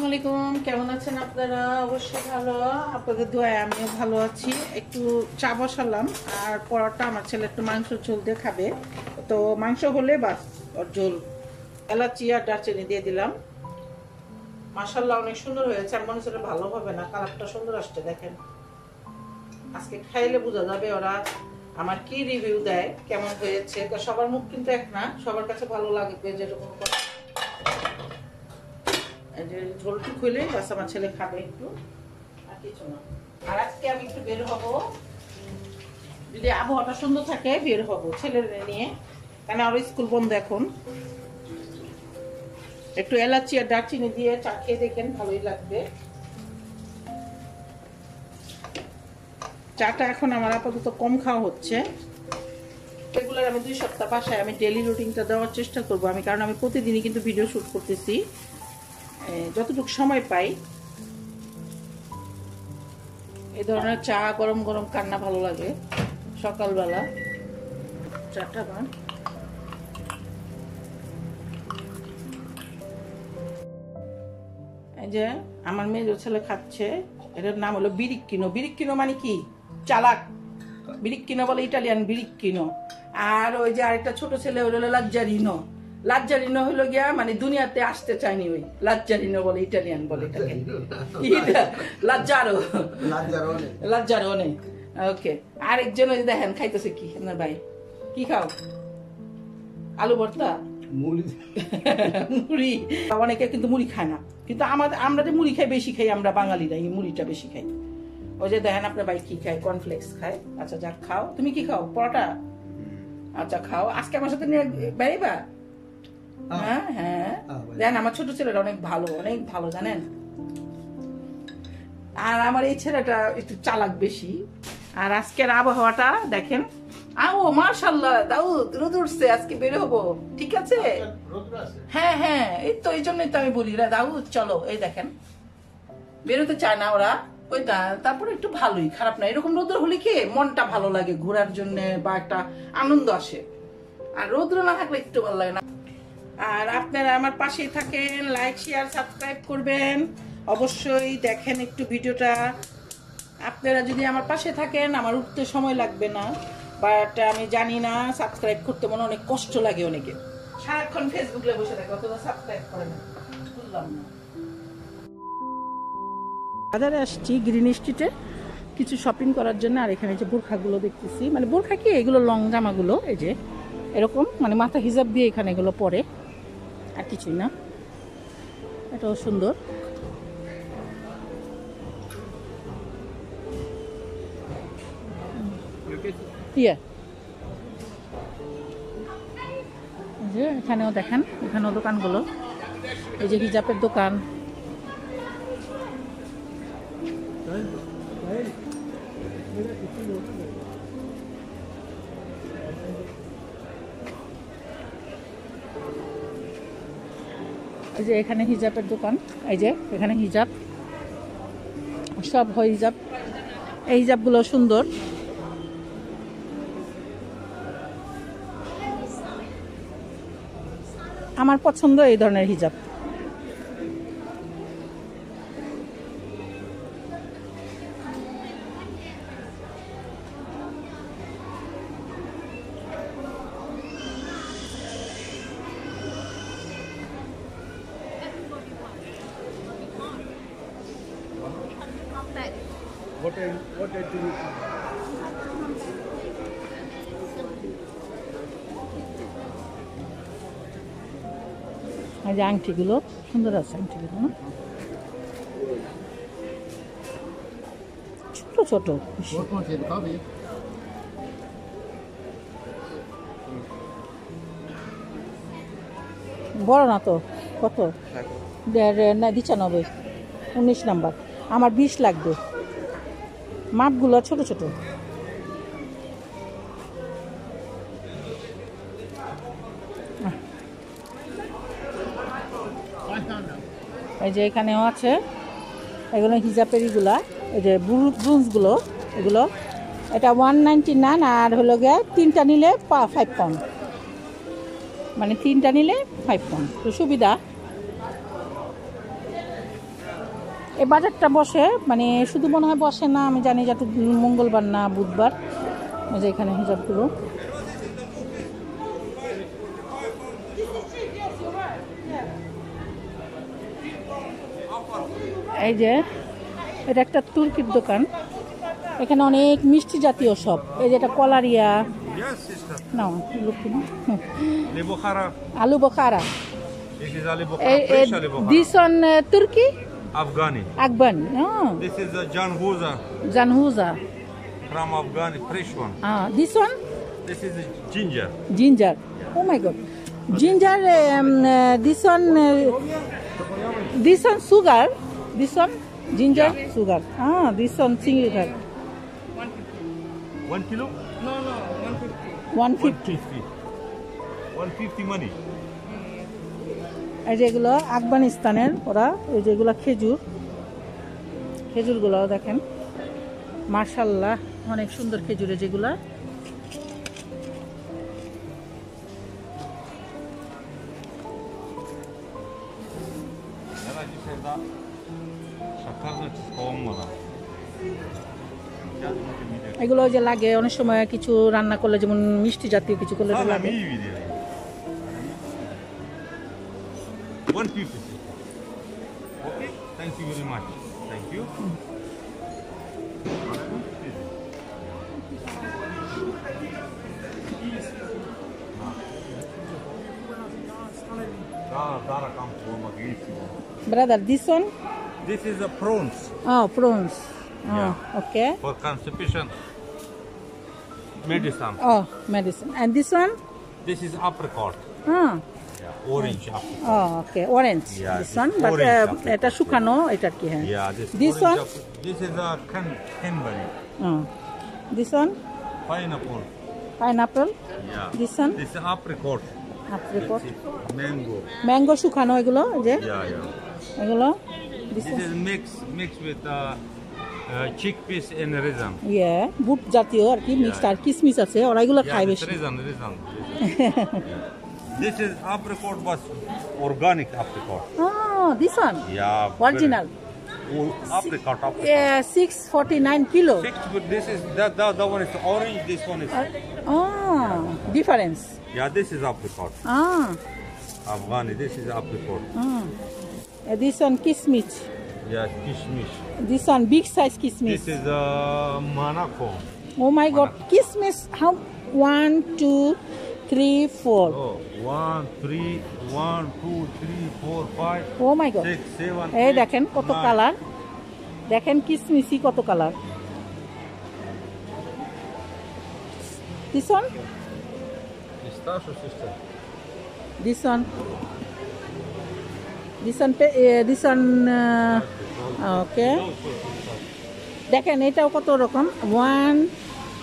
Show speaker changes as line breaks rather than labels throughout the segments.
আসসালামু আলাইকুম, কেমন আছেন আপনারা? অবশ্যই ভালো, আপনাদের দোয়ায় আমিও ভালো আছি। একটু চা বসালাম আর পরোটা, আমার ছেলে একটু মাংস ঝোল দিয়ে খাবে, তো মাংস হলে বাস ওর ঝোল এলাচি আর দারচিনি দিয়ে দিলাম। মাশাআল্লাহ অনেক সুন্দর হয়েছে, আর মনে হচ্ছে ভালো হবে না, কালারটা সুন্দর আসছে। দেখেন আজকে খাইলে বোঝা যাবে ওরা আমার কি রিভিউ দেয়, কেমন হয়েছে। সবার মুখ কিন্তু এক না, সবার কাছে ভালো লাগবে যেরকম। ঝোলটু খুলে বাস আমার ছেলে খাবে একটু, আর কিছু না। আর আজকে আমি একটু বের হব, যদি আবহাওয়াটা সুন্দর থাকে বের হব ছেলের নিয়ে, কারণ আরো স্কুল বন্ধ এখন। একটু এলাচি আর দারচিনি দিয়ে চা খেয়ে দেখেন, ভালোই লাগবে। চাটা এখন আমার আপাতত কম খাওয়া হচ্ছে। রেগুলার আমি 2 সপ্তাহ বাসায় আমি ডেইলি রুটিনটা দেওয়ার চেষ্টা করব আমি, কারণ আমি প্রতিদিনই কিন্তু ভিডিও শুট করতেছি, যতটুকু সময় পাই। এই ধরনের চা গরম গরম কান্না ভালো লাগে সকালবেলা চাটা। এই যে আমার মেয়ে ছেলে খাচ্ছে, এটার নাম হলো বিরিক্কিনো। বিরিক্কিনো মানে কি? চালাক। বিরিক্কিনো বলে ইটালিয়ান বিরিক্কিনো। আর ওই যে আরেকটা ছোট ছেলে হলো লাজ্জারিনো। লাজ্জারিনো হলো গিয়া মানে দুনিয়াতে আসতে চায়নি, ওই লাজ্জারিনো বলে, ইটালিয়ান বলে এটাকে। লাজ্জারো, লাজ্জারোনে। ওকে, আরেকজন ওই দেখেন খাইতেছে কি আপনার ভাই, কি খাও? আলু ভর্তা, মুড়ি। অনেকে কিন্তু মুড়ি খায় না, কিন্তু আমরা যে মুড়ি খাই বেশি খাই, আমরা বাঙালিরা এই মুড়িটা বেশি খাই। ওই যে দেখেন আপনার ভাই কি খায়, কর্নফ্লেক্স খায়। আচ্ছা যাক, খাও। তুমি কি খাও? পরোটা। আচ্ছা খাও, আজকে আমার সাথে নিয়ে বেড়াইবা? হ্যাঁ হ্যাঁ, দেন আমার ছোট ছেলেটা অনেক ভালো, অনেক ভালো জানেন। আর আমার এই ছেলেটা একটু চালাক বেশি। আর আজকের আবহাওয়াটা দেখেন, ও মাশাআল্লাহ, দাউদ রোদ উঠছে, আজকে বের হবো, ঠিক আছে? হ্যাঁ হ্যাঁ, এই তো এই জন্যই তো আমি বলি দাউদ চলো। এই দেখেন বেরোতে চায় না ওরা, ওইটা তারপরে একটু ভালোই, খারাপ না। এরকম রোদ্র হলে কি মনটা ভালো লাগে ঘোরার জন্য, বা একটা আনন্দ আসে। আর রোদ্র না থাকলে একটু ভালো লাগে না। আর আপনারা আমার পাশেই থাকেন, লাইক শেয়ার সাবস্ক্রাইব করবেন অবশ্যই। দেখেন একটু ভিডিওটা, আপনারা যদি আমার পাশে থাকেন আমার উঠতে সময় লাগবে না, বাট আমি জানি না সাবস্ক্রাইব করতে মনে অনেক কষ্ট লাগে। অনেকে সারাক্ষণ ফেসবুকে বসে থাকে, অথবা সাবস্ক্রাইব করে না, বুঝলাম না। বাজারে আসছি গ্রিন স্ট্রিটে কিছু শপিং করার জন্য। আর এখানে যে বোরখাগুলো দেখতেছি, মানে বোরখা কি এগুলো, লং জামাগুলো, এই যে এরকম মানে মাথা হিজাব দিয়ে এখানে এগুলো পরে, আর কিছুই না। এটাও সুন্দর। যে এখানেও দেখেন, এখানেও দোকানগুলো, এই যে হিজাবের দোকান। এই যে এখানে হিজাবের দোকান, এই যে এখানে হিজাব, সব হয় হিজাব। এই হিজাবগুলো সুন্দর। আমার পছন্দ এই ধরনের হিজাব।
What do you
এই যে আংটিগুলো সুন্দর আছে, আংটিগুলো না ছোট ছোট, বড় না তো। কত? 95, 19 নাম্বার। আমার 20 লাগবে। মাপগুলো ছোট ছোট। এই যে এখানেও আছে, এগুলো হিজাবের গুলা, এই যে ব্রুঞ্জগুলো, এগুলো এটা 199। আর হলো গিয়ে 3টা নিলে 5 পাউন্ড, মানে 3টা নিলে 5 পাউন্ড, তো সুবিধা। এই বাজারটা বসে মানে শুধু মনে হয় বসে না, আমি জানি যে মঙ্গলবার না বুধবার। এই যে এখানে হিজাবগুলো, এই যে এটা একটা তুর্কির দোকান, এখানে অনেক মিষ্টি জাতীয় সব, এই যে এটা কলারিয়া না আলু বোখারা, দিস অন তুর্কি
Afghani.
Afghani. Oh.
This is a janhuza
Janhuza.
from Afghani, fresh one.
This one?
This is a ginger.
Ginger. Oh my God. Ginger. This one sugar. This one ginger sugar. This one sugar.
1 kilo?
No, 150.
150 money.
এই যেগুলো আফগানিস্তানের, ওরা এই যেগুলো খেজুরগুলো দেখেন মাশাআল্লাহ অনেক সুন্দর খেজুরে যেগুলা। এগুলো যে লাগে অনেক সময় কিছু রান্না করলে, যেমন মিষ্টি জাতীয় কিছু করলে লাগে।
150. Okay, thank you very much. Thank you.
Brother, this one?
This is a prawns.
Oh, prawns.
Yeah.
Okay.
For constipation. Medicine.
Oh, medicine. And this one?
This is apricot. Yeah, orange apricot.
Oh, okay. Orange.
Yeah,
this one. But এটা শুকানো, এটা কি হ্যাঁ?
Yeah,
this one?
This is a canberry.
This one?
Pineapple.
Pineapple?
Yeah.
This one?
This is apricot.
Apricot.
This is mango.
Mango শুকানো এগুলো যে?
Yeah.
এগুলো?
This is mixed with chickpeas and raisin.
Yeah, বুট জাতীয় আর কি mixed, আর কিসমিস আছে, ওরা এগুলো খায় বেশি।
Raisin. This is apricot, but organic apricot.
Oh, this one?
Yeah.
Original.
Apricot.
Yeah, 649 kilo.
This is the one is orange. This one is.
Difference.
Yeah, this is apricot. Afghani. This is apricot.
This one kismis.
Yeah, kishmish.
This one big size kismis.
This is Monaco.
Oh my God, kismis. How? 1, 2, 3, 4.
Oh, 1, 2, 3, 4, 5.
Oh my God.
6, 7.
এই দেখেন কত colour, দেখেন কিসমিসি কত colour. This one?
Pistachio sister.
This one? This one okay. দেখেন এটাও কত রকম, 1,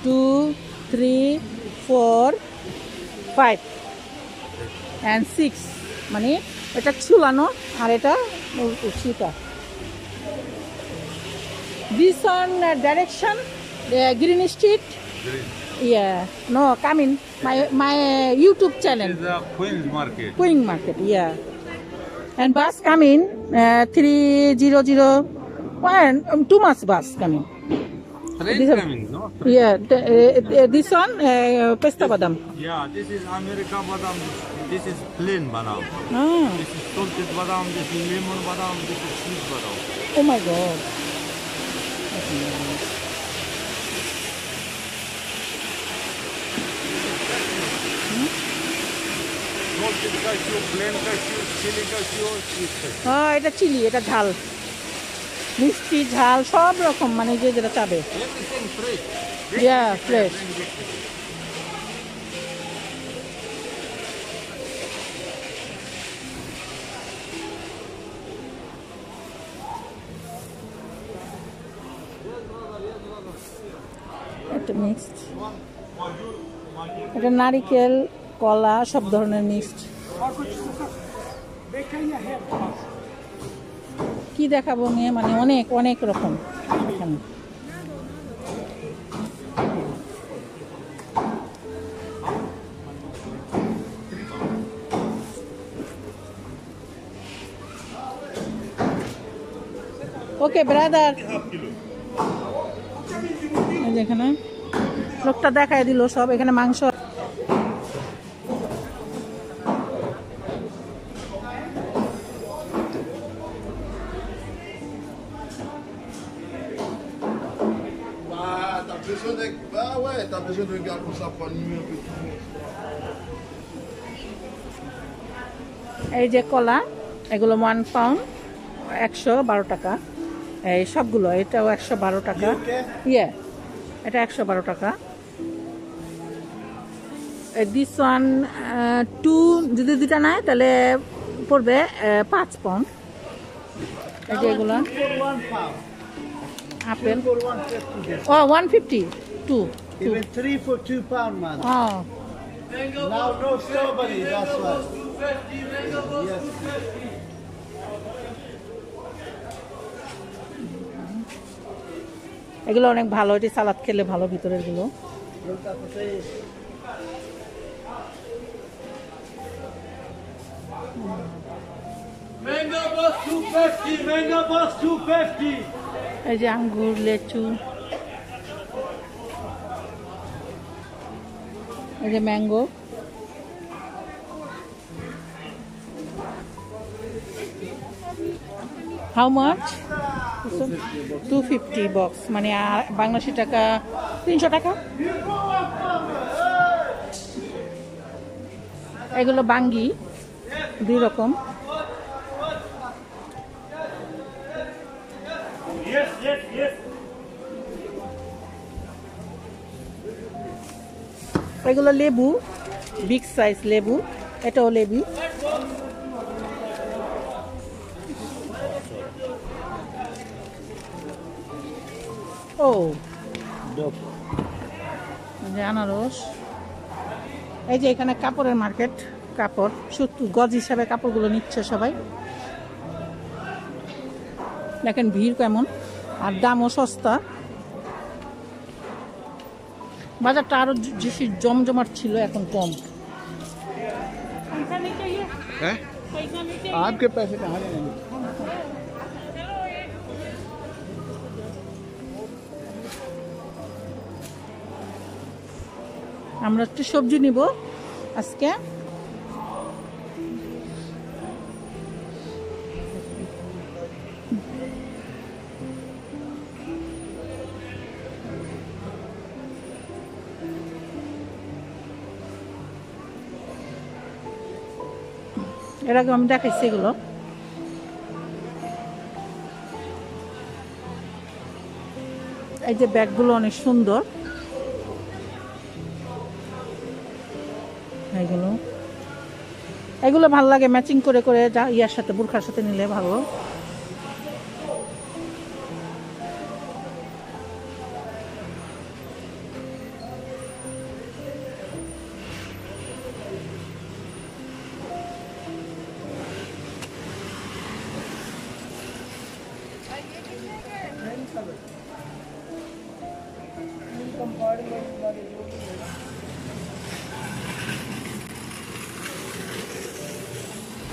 2, 3, 4, 5 and 6, মানে এটা ঝুলানো আর এটা উচিতা। This one direction, Green Street. Yeah, no, coming my YouTube channel.
This is
Queen Market, yeah. And bus coming 300. Too much bus coming.
Train coming, no?
Yeah, this one pesta badam.
Yeah, this is America badam. This is plain badam. This is salted badam. This is lemon badam. This is sweet badam.
Oh my God.
Salted cashew, plain cashew, chili cashew, sweet cashew.
এটা chilli, এটা ঝাল, মিষ্টি ঝাল সব রকম, মানে যে যেটা চাবে।
Everything fresh.
Yeah, fresh. এটা মিক্সড, এটা নারিকেল কলা সব ধরনের মিক্সড। কি দেখাবো নিয়ে, মানে অনেক অনেক রকম এখানে। ওকে ব্রাদার, এখানে লোকটা দেখায় দিল সব। এখানে মাংস, এই যে কলা, এগুলো 1 পাউন্ড 112 টাকা। এই সবগুলো, এটাও 112 টাকা। ইয়ে, এটা 112 টাকা। দিস ওয়ান 2, যদি 2টা নেয় তাহলে পড়বে 5 পাউন্ড। এই যে এগুলো apple, O 150, 2
Even 3 for £2, man.
Oh,
Now no strawberry, that's why. Yes.
এগুলো অনেক ভালো, এটি সালাদ খেলে ভালো, ভিতরের গুলো।
Look at the face. Mango boss 250, mango boss 250.
এই যে আঙ্গুর, লেচু, এই যে ম্যাঙ্গো। How much? 250 বক্স, মানে বাংলাদেশি টাকা 300 টাকা। এগুলো বাঙ্গি, 2 রকম।
Yes, yes, yes.
এগুলো লেবু, বিগ সাইজ লেবু, এটাও লেবু। ও যে আনারস। এই যে এখানে কাপড়ের মার্কেট, কাপড় সুতো গজ হিসাবে কাপড়গুলো নিচ্ছে সবাই। দেখেন ভিড় কেমন, আর দামও সস্তা। বাজারটা আরো বেশি জমজমাট ছিল, এখন কম।
हैं? आपके पैसे कहाँ जाएंगे?
আমরা একটু সবজি নিব আজকে। এর আগে আমি দেখাইছি এগুলো। এই যে ব্যাগগুলো অনেক সুন্দর, এগুলো এগুলো ভালো লাগে, ম্যাচিং করে করে ইয়ার সাথে, বুরখার সাথে নিলে ভালো।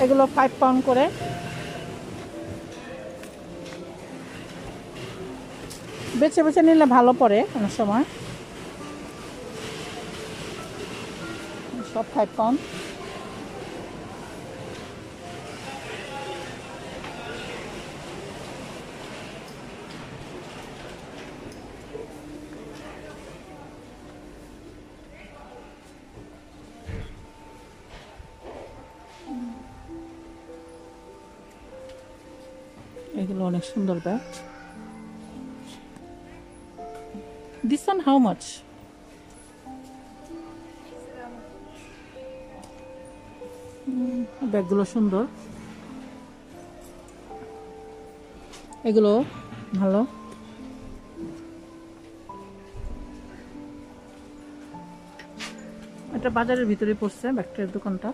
এগুলো 5 পাউন্ড করে। বেছে বেছে নিলে ভালো পড়ে অনেক সময়। সব 5 পাউন্ড। এগুলো অনেক সুন্দর bag. This one how much? ব্যাগগুলো সুন্দর, এগুলো ভালো। এটা বাজারের ভিতরে পড়ছে ব্যাগটার দোকানটা।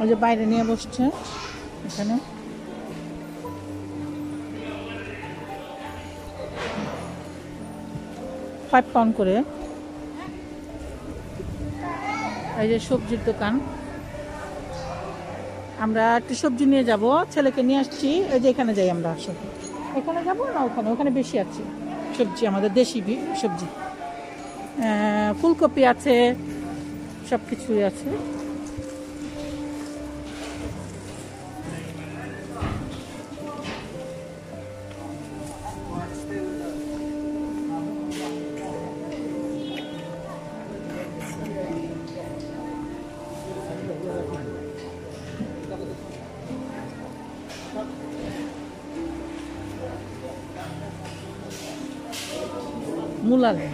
ওই যে বাইরে নিয়ে বসছে এখানে। £5 করে। এই যে সবজির দোকান, আমরা একটু সবজি নিয়ে যাব, ছেলেকে নিয়ে আসছি। এই যে এখানে যাই আমরা, আসলে এখানে যাব না ওখানে, ওখানে বেশি আছে সবজি, আমাদের দেশি সবজি। ফুলকপি আছে, সব কিছুই আছে। মূলা নেই।